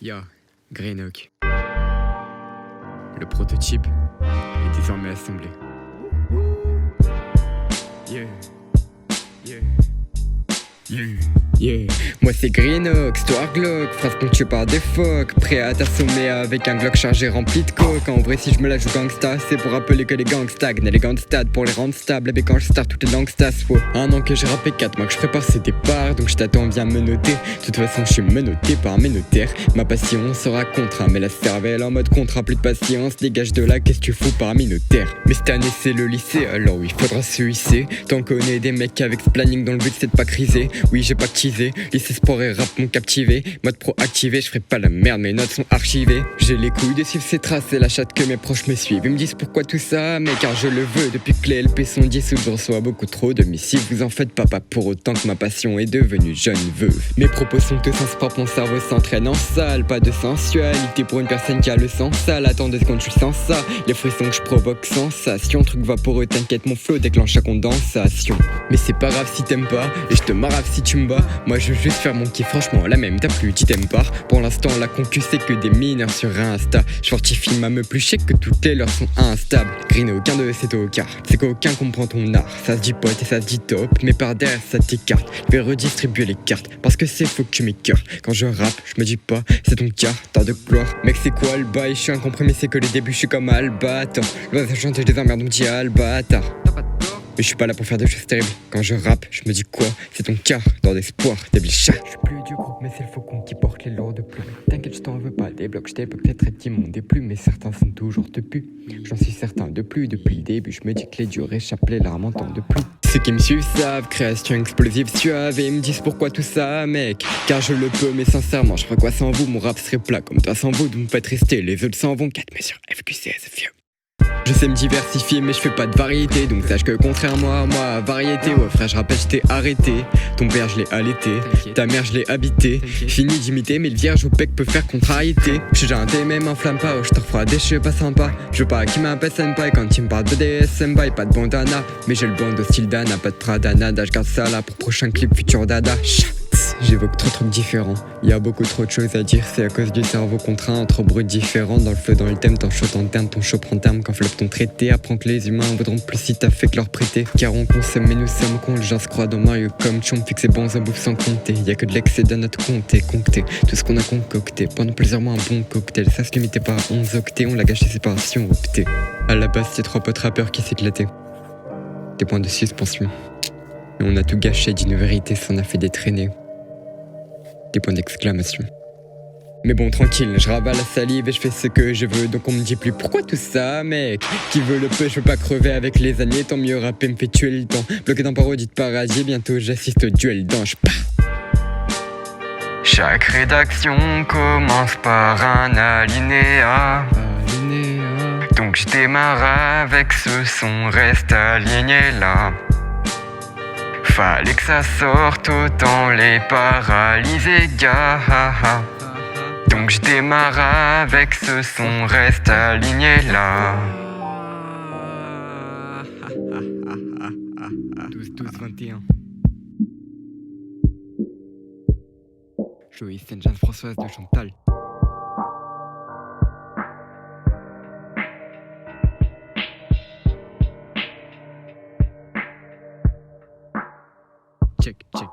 Ya, Greenock. Le prototype est désormais assemblé. Yeah, yeah, yeah, yeah. Moi c'est Greenock, histoire Glock, phrase ponctuée par des phoques. Prêt à t'assommer avec un Glock chargé rempli de coke. En vrai si je me la joue gangsta, c'est pour rappeler que les gangs stagnent. Les gangstades pour les rendre stables. Et quand je start toutes les langstas, faut un an que j'ai rappé 4 mois que je prépare ces départs. Donc je t'attends, viens me noter. De toute façon je suis menotté par mes notaires. Ma passion sera contrat, mais la cervelle en mode contrat. Plus de patience, dégage de là, qu'est-ce que tu fous parmi notaires. Mais cette année c'est le lycée, alors oui faudra se hisser. T'en connais des mecs avec ce planning dont le but c'est de pas criser. Oui j'ai pas teasé, lycée sport et rap m'ont captivé. Mode pro activé, je ferai pas la merde, mes notes sont archivées. J'ai les couilles de suivre ces traces et la chatte que mes proches me suivent. Ils me disent pourquoi tout ça, mais car je le veux. Depuis que les LP sont dissoutes, je reçois beaucoup trop de missives. Vous en faites pas pour autant que ma passion est devenue jeune veuve. Mes propos sont tous en sport, mon cerveau s'entraîne en salle. Pas de sensualité pour une personne qui a le sang sale. Attends 2 secondes, je suis sans ça. Les frissons que je provoque, sensation. Truc vaporeux, t'inquiète, mon flow déclenche la condensation. Mais c'est pas grave si t'aimes pas, et je te marave si tu me bats. Moi je veux juste faire mon kiff, franchement la même t'as plus, tu t'aimes pas. Pour l'instant la concu c'est que des mineurs sur Insta. Je fortifie ma me plus chic que toutes les leurs sont instables. Green aucun de c'est au quart, c'est qu'aucun comprend ton art. Ça se dit pote et ça se dit top, mais par derrière ça t'écarte. Je vais redistribuer les cartes, parce que c'est faux que tu m'écœures. Quand je rappe, je me dis pas, c'est ton quart, t'as de gloire. Mec c'est quoi le bail, je suis incompris mais c'est que les débuts je suis comme Albator. Le bas chanter je les emmerde, on me dit Albatar. Mais je suis pas là pour faire des choses terribles. Quand je rappe, je me dis quoi? C'est ton quart dans d'espoir, débile chat. Je suis plus du groupe, mais c'est le faucon qui porte les lourdes plumes. T'inquiète, je t'en veux pas, des blocs, je t'époque peut-être immonde des plumes, mais certains sont toujours te pu. J'en suis certain de plus, depuis le début, je me dis que les dieux réchappent les larmes en temps de pluie. Ceux qui me suivent savent, création explosive suave, et ils me disent pourquoi tout ça, mec. Car je le peux, mais sincèrement, je ferais quoi sans vous? Mon rap serait plat comme toi sans vous, vous me faites rester, les autres s'en vont. 4 mesures, FQCS, vieux. Je sais me diversifier mais je fais pas de variété. Donc sache que contrairement à moi, variété. Ouais frère je rappelle je t'ai arrêté. Ton père je l'ai allaité, ta mère je l'ai habité. Fini d'imiter mais le vierge au pec peut faire contrariété. Je suis gentil mais m'enflamme pas, oh je te refroidis, je suis pas sympa. Je veux pas qu'il m'appelle senpai quand il me parle de DSM by. Pas de bandana, mais j'ai le bande au style d'Anna. Pas de Pradana, je garde ça là pour prochain clip futur dada. J'évoque trop de trucs différents, y a beaucoup trop de choses à dire, c'est à cause du cerveau contraint, trop bruits différents, dans le feu, dans le thème, ton chaud en terme, ton chaud prend terme, quand flop ton traité, apprends que les humains voudront plus si t'as fait que leur prêter, car on consomme mais nous sommes cons, les gens se croient dans Mario comme Chomp, fixe et bons en bouffe sans compter, y a que de l'excès dans notre compte et concté, tout ce qu'on a concocté, pendant plusieurs mois un bon cocktail, ça se limitait pas à 11 octets, on l'a gâché séparation opté, à la base c'est 3 potes rappeurs qui s'éclataient, des points de suspension, et on a tout gâché d'une vérité, ça en a fait des traînées. Des points d'exclamation. Mais bon tranquille, je ravale la salive et je fais ce que je veux. Donc on me dit plus pourquoi tout ça mec. Qui veut le peu, je veux pas crever avec les années. Tant mieux rapper me fait tuer le temps. Bloqué dans parodie de paradis, bientôt j'assiste au duel d'ange. Chaque rédaction commence par un alinéa. Donc je démarre avec ce son, reste aligné là. Fallait que ça sorte, autant les paralyser, gars. Donc je démarre avec ce son, reste aligné là. 12-12-21. Joey Saint-Jean-Françoise de Chantal. Check, check.